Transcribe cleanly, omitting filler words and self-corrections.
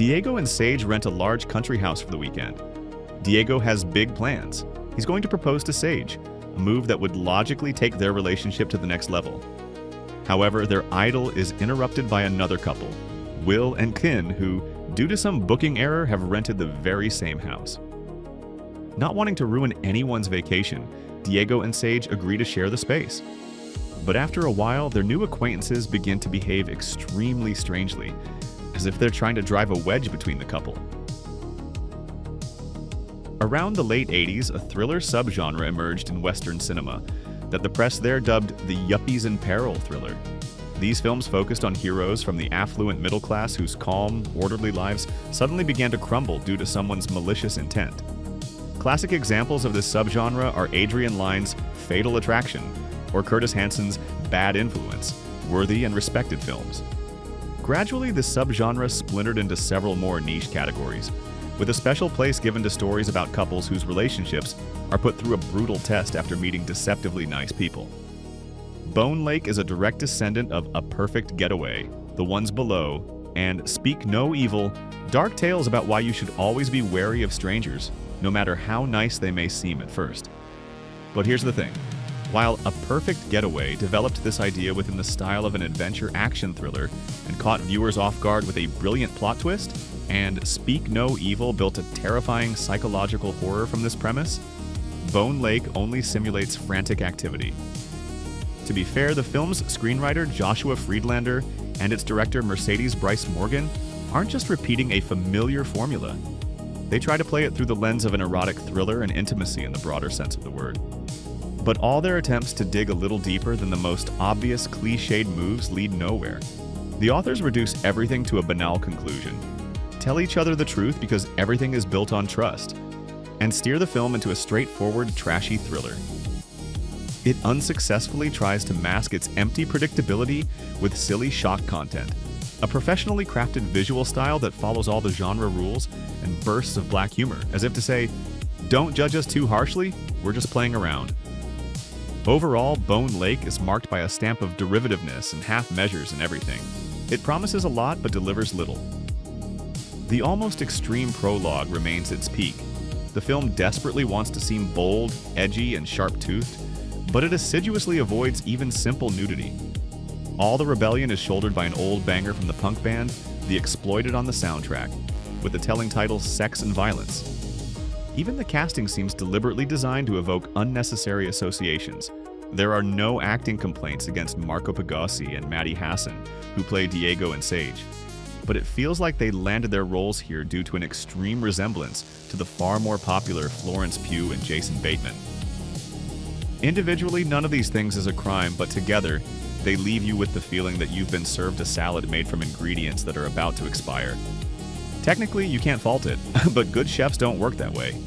Diego and Sage rent a large country house for the weekend. Diego has big plans. He's going to propose to Sage, a move that would logically take their relationship to the next level. However, their idyll is interrupted by another couple, Will and Kin, who, due to some booking error, have rented the very same house. Not wanting to ruin anyone's vacation, Diego and Sage agree to share the space. But after a while, their new acquaintances begin to behave extremely strangely, as if they're trying to drive a wedge between the couple. Around the late 80s, a thriller subgenre emerged in Western cinema that the press there dubbed the Yuppies in Peril thriller. These films focused on heroes from the affluent middle class whose calm, orderly lives suddenly began to crumble due to someone's malicious intent. Classic examples of this subgenre are Adrian Lyne's Fatal Attraction or Curtis Hanson's Bad Influence, worthy and respected films. Gradually, the subgenre splintered into several more niche categories, with a special place given to stories about couples whose relationships are put through a brutal test after meeting deceptively nice people. Bone Lake is a direct descendant of A Perfect Getaway, The Ones Below, and Speak No Evil, dark tales about why you should always be wary of strangers, no matter how nice they may seem at first. But here's the thing. While A Perfect Getaway developed this idea within the style of an adventure action thriller and caught viewers off guard with a brilliant plot twist, and Speak No Evil built a terrifying psychological horror from this premise, Bone Lake only simulates frantic activity. To be fair, the film's screenwriter Joshua Friedlander and its director Mercedes Bryce Morgan aren't just repeating a familiar formula. They try to play it through the lens of an erotic thriller and intimacy in the broader sense of the word. But all their attempts to dig a little deeper than the most obvious cliched moves lead nowhere. The authors reduce everything to a banal conclusion. Tell each other the truth because everything is built on trust, and steer the film into a straightforward, trashy thriller. It unsuccessfully tries to mask its empty predictability with silly shock content, a professionally crafted visual style that follows all the genre rules and bursts of black humor, as if to say, don't judge us too harshly, we're just playing around. Overall, Bone Lake is marked by a stamp of derivativeness and half measures in everything. It promises a lot but delivers little. The almost extreme prologue remains its peak. The film desperately wants to seem bold, edgy, and sharp-toothed, but it assiduously avoids even simple nudity. All the rebellion is shouldered by an old banger from the punk band, The Exploited on the soundtrack, with the telling title Sex and Violence. Even the casting seems deliberately designed to evoke unnecessary associations. There are no acting complaints against Marco Pigossi and Maddie Hasson, who play Diego and Sage, but it feels like they landed their roles here due to an extreme resemblance to the far more popular Florence Pugh and Jason Bateman. Individually, none of these things is a crime, but together, they leave you with the feeling that you've been served a salad made from ingredients that are about to expire. Technically, you can't fault it, but good chefs don't work that way.